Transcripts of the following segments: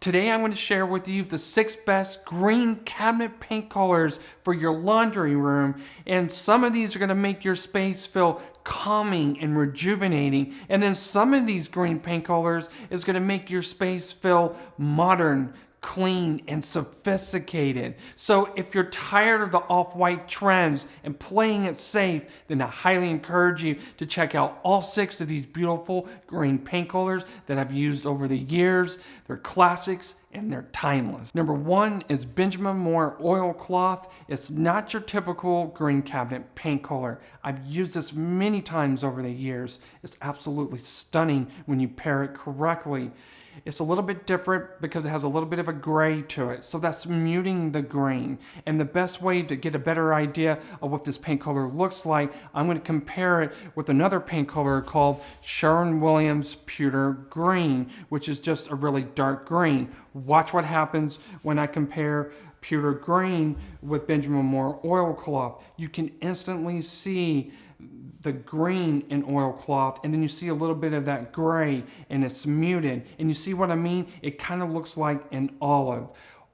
Today I'm going to share with you the 6 best green cabinet paint colors for your laundry room, and some of these are going to make your space feel calming and rejuvenating, and then some of these green paint colors is going to make your space feel modern, clean, and sophisticated. So if you're tired of the off-white trends and playing it safe, then I highly encourage you to check out all 6 of these beautiful green paint colors that I've used over the years. They're classics and they're timeless. Number 1 is Benjamin Moore Oilcloth. It's not your typical green cabinet paint color. I've used this many times over the years. It's absolutely stunning when you pair it correctly. It's a little bit different because it has a little bit of a gray to it, so that's muting the green. And the best way to get a better idea of what this paint color looks like, I'm going to compare it with another paint color called Sherwin-Williams Pewter Green, which is just a really dark green. Watch what happens when I compare Pewter Green with Benjamin Moore Oilcloth. You can instantly see the green in oilcloth, and then you see a little bit of that gray, and it's muted. And you see what I mean? It kind of looks like an olive.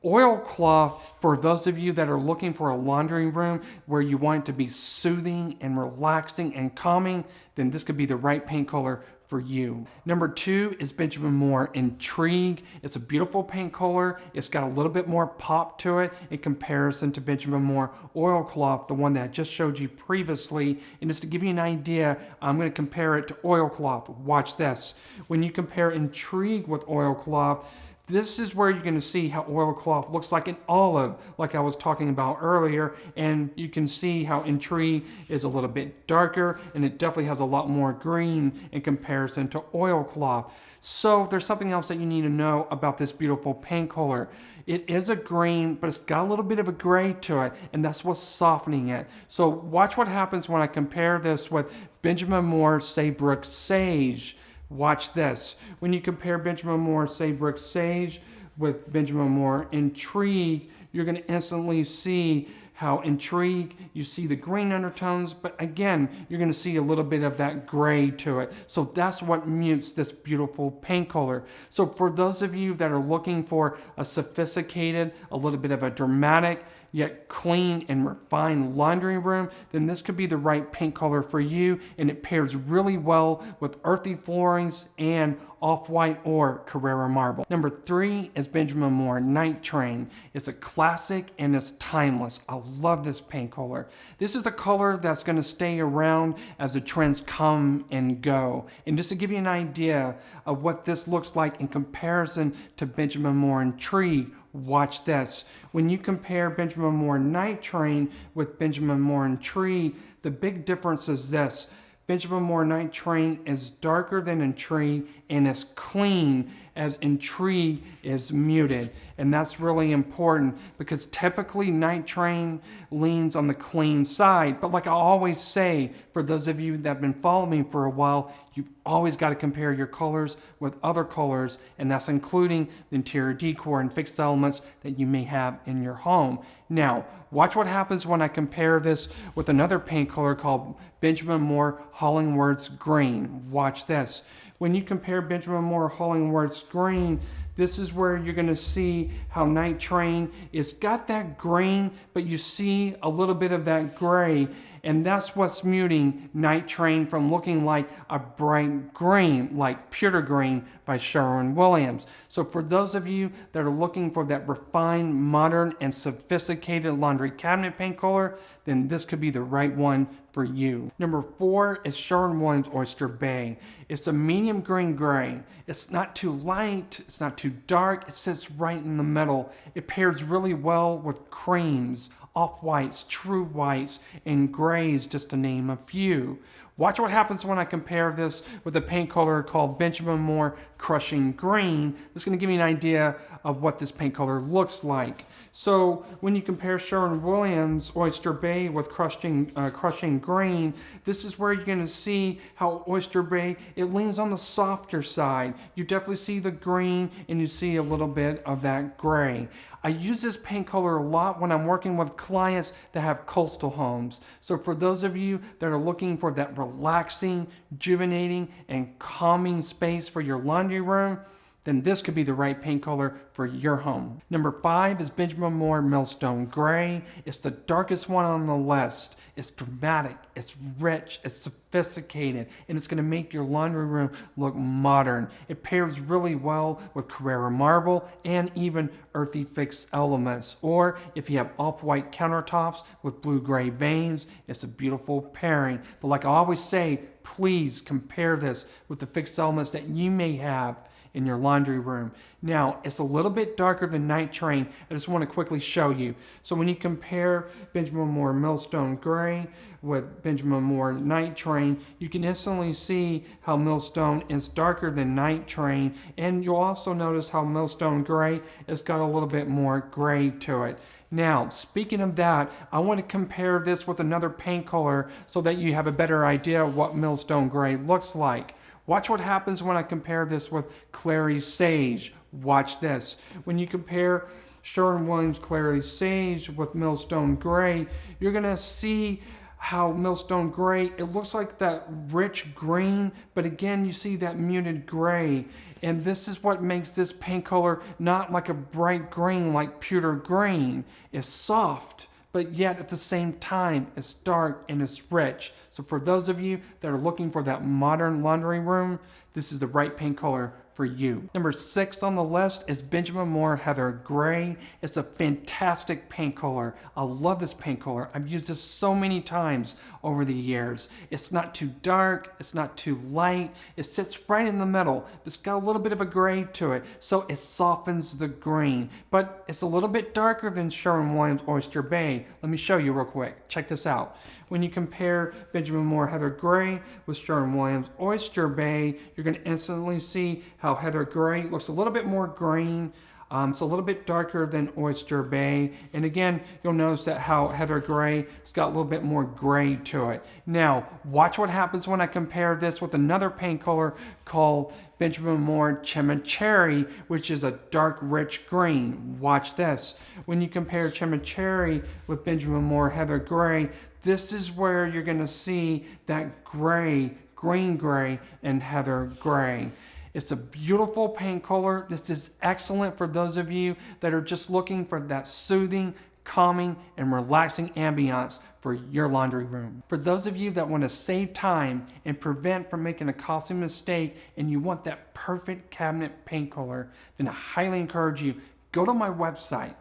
Oilcloth, for those of you that are looking for a laundry room where you want it to be soothing and relaxing and calming, then this could be the right paint color for you. Number 2 is Benjamin Moore Intrigue. It's a beautiful paint color. It's got a little bit more pop to it in comparison to Benjamin Moore Oilcloth, the one that I just showed you previously. And just to give you an idea, I'm going to compare it to oilcloth. Watch this. When you compare Intrigue with oilcloth, this is where you're going to see how oilcloth looks like an olive, like I was talking about earlier, and you can see how Intrigue is a little bit darker, and it definitely has a lot more green in comparison to oilcloth. So there's something else that you need to know about this beautiful paint color. It is a green, but it's got a little bit of a gray to it, and that's what's softening it. So watch what happens when I compare this with Benjamin Moore Saybrook Sage. Watch this. When you compare Benjamin Moore Saybrook Sage with Benjamin Moore Intrigue, you're going to instantly see how Intrigue, you see the green undertones, but again, you're going to see a little bit of that gray to it. So that's what mutes this beautiful paint color. So for those of you that are looking for a sophisticated, a little bit of a dramatic, yet clean and refined laundry room, then this could be the right paint color for you, and it pairs really well with earthy floorings and off-white or Carrara marble. Number 3 is Benjamin Moore Night Train. It's a classic and it's timeless. I love this paint color. This is a color that's going to stay around as the trends come and go. And just to give you an idea of what this looks like in comparison to Benjamin Moore Intrigue, watch this. When you compare Benjamin Moore Night Train with Benjamin Moore Intrigue, the big difference is this. Benjamin Moore Night Train is darker than Intrigue and as clean as Intrigue is muted. And that's really important because typically Night Train leans on the clean side. But like I always say, for those of you that have been following me for a while, you've always got to compare your colors with other colors, and that's including the interior decor and fixed elements that you may have in your home. Now, watch what happens when I compare this with another paint color called Benjamin Moore Hollingworth's Green. Watch this. When you compare Benjamin Moore Hollingworth's Green, this is where you're going to see how Night Train is got that green, but you see a little bit of that gray, and that's what's muting Night Train from looking like a bright green, like Pewter Green by Sherwin-Williams. So for those of you that are looking for that refined, modern, and sophisticated laundry cabinet paint color, then this could be the right one for you. Number 4 is Sherwin-Williams Oyster Bay. It's a medium green gray. It's not too light, it's not too dark, it sits right in the middle. It pairs really well with creams, off-whites, true whites, and grays, just to name a few. Watch what happens when I compare this with a paint color called Benjamin Moore Crushing Green. This is going to give you an idea of what this paint color looks like. So when you compare Sherwin-Williams Oyster Bay with Crushing Green, this is where you're going to see how Oyster Bay, it leans on the softer side. You definitely see the green and you see a little bit of that gray. I use this paint color a lot when I'm working with clients that have coastal homes. So for those of you that are looking for that relaxing, rejuvenating, and calming space for your laundry room, then this could be the right paint color for your home. Number 5 is Benjamin Moore Millstone Gray. It's the darkest one on the list. It's dramatic, it's rich, it's sophisticated, and it's going to make your laundry room look modern. It pairs really well with Carrara marble and even earthy fixed elements. Or if you have off-white countertops with blue-gray veins, it's a beautiful pairing. But like I always say, please compare this with the fixed elements that you may have in your laundry room. Now, it's a little bit darker than Night Train. I just want to quickly show you. So when you compare Benjamin Moore Millstone Gray with Benjamin Moore Night Train, you can instantly see how Millstone is darker than Night Train, and you'll also notice how Millstone Gray has got a little bit more gray to it. Now, speaking of that, I want to compare this with another paint color so that you have a better idea of what Millstone Gray looks like. Watch what happens when I compare this with Clary Sage. Watch this. When you compare Sherwin-Williams Clary Sage with Millstone Gray, you're going to see how Millstone Gray, it looks like that rich green, but again, you see that muted gray. And this is what makes this paint color not like a bright green like pewter green. It's soft, but yet at the same time, it's dark and it's rich. So for those of you that are looking for that modern laundry room, this is the right paint color for you. Number 6 on the list is Benjamin Moore Heather Gray. It's a fantastic paint color. I love this paint color. I've used this so many times over the years. It's not too dark, it's not too light. It sits right in the middle. It's got a little bit of a gray to it, so it softens the green. But it's a little bit darker than Sherwin-Williams Oyster Bay. Let me show you real quick. Check this out. When you compare Benjamin Moore Heather Gray with Sherwin-Williams Oyster Bay, you're going to instantly see how Heather Gray looks a little bit more green. It's a little bit darker than Oyster Bay. And again, you'll notice that how Heather Gray, it's got a little bit more gray to it. Now, watch what happens when I compare this with another paint color called Benjamin Moore Chimichurri, which is a dark, rich green. Watch this. When you compare Chimichurri with Benjamin Moore Heather Gray, this is where you're going to see that gray, green gray, and Heather Gray. It's a beautiful paint color. This is excellent for those of you that are just looking for that soothing, calming, and relaxing ambiance for your laundry room. For those of you that want to save time and prevent from making a costly mistake and you want that perfect cabinet paint color, then I highly encourage you, go to my website,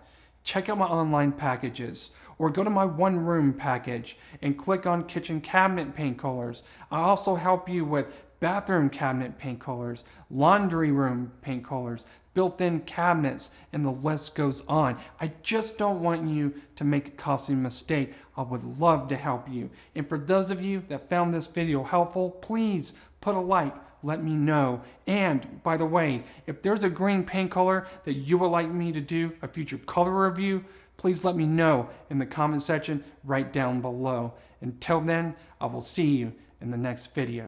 check out my online packages, or go to my one room package and click on kitchen cabinet paint colors. I also help you with bathroom cabinet paint colors, laundry room paint colors, built-in cabinets, and the list goes on. I just don't want you to make a costly mistake. I would love to help you. And for those of you that found this video helpful, please put a like, let me know. And by the way, if there's a green paint color that you would like me to do a future color review, please let me know in the comment section right down below. Until then, I will see you in the next video.